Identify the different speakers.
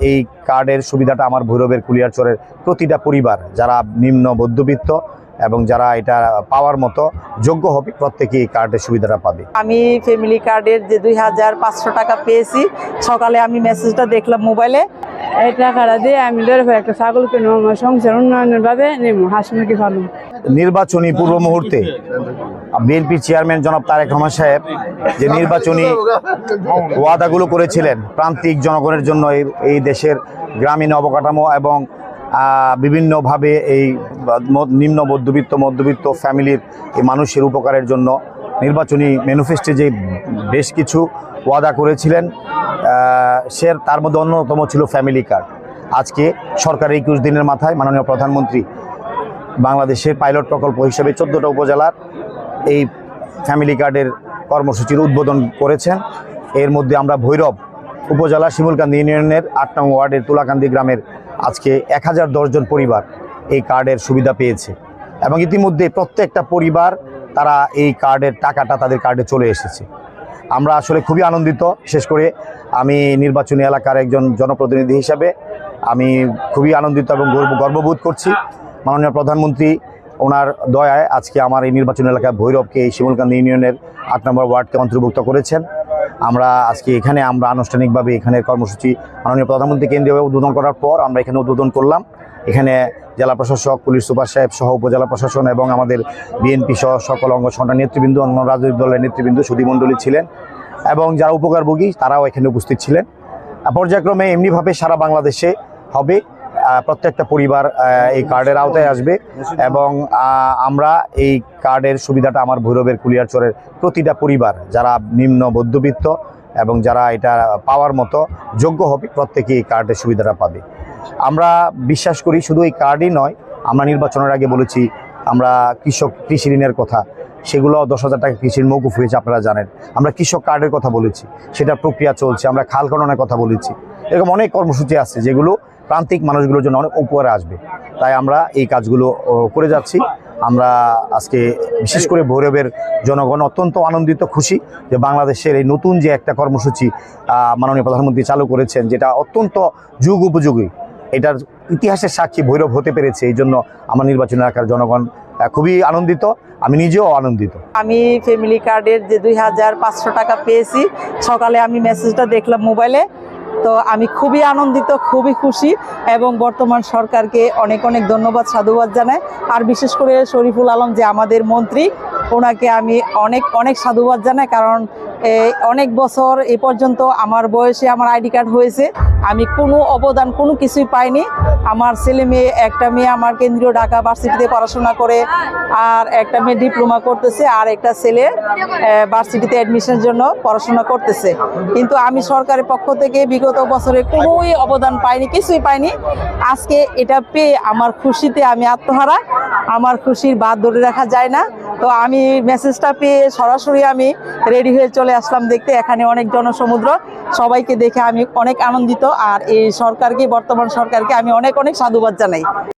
Speaker 1: এই কার্ডের সুবিধাটা আমার ভৈরবের কুলিয়ারচরের প্রতিটা পরিবার যারা নিম্ন মধ্যবিত্ত এবং যারা এটা পাওয়ার মতো যোগ্য হবে প্রত্যেকেই এই কার্ডের সুবিধাটা পাবে।
Speaker 2: আমি ফ্যামিলি কার্ডের যে 2500 টাকা পেয়েছি, সকালে আমি মেসেজটা দেখলাম মোবাইলে।
Speaker 3: এই টাকাটা দিয়ে আমি একটা ছাগল কিনবো, আমার সংসার উন্নয়নের ভাবে নেবো, হাঁস মুরগি ফার্ম।
Speaker 1: নির্বাচনী পূর্ব মুহূর্তে বিএনপির চেয়ারম্যান জনাব তারেক রহমান সাহেব যে নির্বাচনী ওয়াদাগুলো করেছিলেন প্রান্তিক জনগণের জন্য, এই দেশের গ্রামীণ অবকাঠামো এবং বিভিন্নভাবে এই নিম্ন মধ্যবিত্ত ফ্যামিলির এই মানুষের উপকারের জন্য নির্বাচনী ম্যানিফেস্টোে যে বেশ কিছু ওয়াদা করেছিলেন, তার মধ্যে অন্যতম ছিল ফ্যামিলি কার্ড। আজকে সরকারের 21 দিনের মাথায় মাননীয় প্রধানমন্ত্রী বাংলাদেশের পাইলট প্রকল্প হিসেবে 14টা উপজেলার এই ফ্যামিলি কার্ডের কর্মসূচির উদ্বোধন করেছেন। এর মধ্যে আমরা ভৈরব উপজেলা শিমুলকান্দি ইউনিয়নের 8 নং ওয়ার্ডের তুলাকান্দি গ্রামের আজকে 1010 জন পরিবার এই কার্ডের সুবিধা পেয়েছে এবং ইতিমধ্যে প্রত্যেকটা পরিবার তারা এই কার্ডের টাকাটা তাদের কার্ডে চলে এসেছে। আমরা আসলে খুবই আনন্দিত। বিশেষ করে আমি নির্বাচনী এলাকার একজন জনপ্রতিনিধি হিসাবে আমি খুবই আনন্দিত এবং গর্ববোধ করছি। মাননীয় প্রধানমন্ত্রী ওনার দয়ায় আজকে আমার এই নির্বাচনী এলাকা ভৈরবকে এই শিমুলকান্দি ইউনিয়নের 8 নম্বর ওয়ার্ডকে অন্তর্ভুক্ত করেছেন। আমরা আজকে এখানে আনুষ্ঠানিকভাবে এখানের কর্মসূচি মাননীয় প্রধানমন্ত্রী কেন্দ্রীয়ভাবে উদ্বোধন করার পর আমরা এখানে উদ্বোধন করলাম। এখানে জেলা প্রশাসক, পুলিশ সুপার সাহেব সহ উপজেলা প্রশাসন এবং আমাদের বিএনপি সহ সকল অঙ্গ সংগঠনের নেতৃবৃন্দ, অন্য রাজনৈতিক দলের নেতৃবৃন্দ, সুধীমণ্ডলী ছিলেন এবং যারা উপকারভোগী তারাও এখানে উপস্থিত ছিলেন। পর্যায়ক্রমে এমনিভাবে সারা বাংলাদেশে হবে, প্রত্যেকটা পরিবার এই কার্ডের আওতায় আসবে এবং আমরা এই কার্ডের সুবিধাটা আমার ভৈরবের কুলিয়ারচরের প্রতিটা পরিবার যারা নিম্ন মধ্যবিত্ত এবং যারা এটা পাওয়ার মতো যোগ্য হবে প্রত্যেকেই এই কার্ডের সুবিধাটা পাবে। আমরা বিশ্বাস করি শুধু এই কার্ডই নয়, আমরা নির্বাচনের আগে বলেছি আমরা কৃষি ঋণের কথা, সেগুলো 10,000 টাকা কৃষির মৌকুফ হয়েছে আপনারা জানেন। আমরা কৃষক কার্ডের কথা বলেছি, সেটার প্রক্রিয়া চলছে। আমরা খাল খননের কথা বলেছি। এরকম অনেক কর্মসূচি আছে যেগুলো প্রান্তিক মানুষগুলোর জন্য অনেক উপরে আসবে। তাই আমরা এই কাজগুলো করে যাচ্ছি। আমরা আজকে বিশেষ করে ভৈরবের জনগণ অত্যন্ত আনন্দিত, খুশি যে বাংলাদেশের এই নতুন যে একটা কর্মসূচি মাননীয় প্রধানমন্ত্রী চালু করেছেন, যেটা অত্যন্ত যুগ উপযোগী, এটার ইতিহাসের সাক্ষী ভৈরব হতে পেরেছে। এই জন্য আমার নির্বাচন এলাকার জনগণ খুবই আনন্দিত, আমি নিজেও আনন্দিত।
Speaker 2: আমি ফ্যামিলি কার্ডের যে 2500 টাকা পেয়েছি, সকালে আমি মেসেজটা দেখলাম মোবাইলে। তো আমি খুবই আনন্দিত, খুবই খুশি এবং বর্তমান সরকারকে অনেক অনেক ধন্যবাদ, সাধুবাদ জানাই। আর বিশেষ করে শরীফুল আলম যে আমাদের মন্ত্রী, ওনাকে আমি অনেক অনেক সাধুবাদ জানাই। কারণ অনেক বছর এ পর্যন্ত আমার বয়সে আমার আইডি কার্ড হয়েছে, আমি কোনো অবদান কোনো কিছুই পাইনি। আমার ছেলে মেয়ে, একটা মেয়ে আমার কেন্দ্রীয় ঢাকা ভার্সিটিতে পড়াশোনা করে, আর একটা মেয়ে ডিপ্লোমা করতেছে, আর একটা ছেলে ভার্সিটিতে অ্যাডমিশনের জন্য পড়াশোনা করতেছে। কিন্তু আমি সরকারের পক্ষ থেকে বিগত বছরে কোনোই অবদান পাইনি, কিছুই পাইনি। আজকে এটা পেয়ে আমার খুশিতে আমি আত্মহারা, আমার খুশির বাদ ধরে রাখা যায় না। তো আমি মেসেজটা পেয়ে সরাসরি আমি রেডি হয়ে চলে আসলাম দেখতে। এখানে অনেক জনসমুদ্র, সবাইকে দেখে আমি অনেক আনন্দিত। আর এই সরকারকে, বর্তমান সরকারকে আমি অনেক অনেক সাধুবাদ জানাই।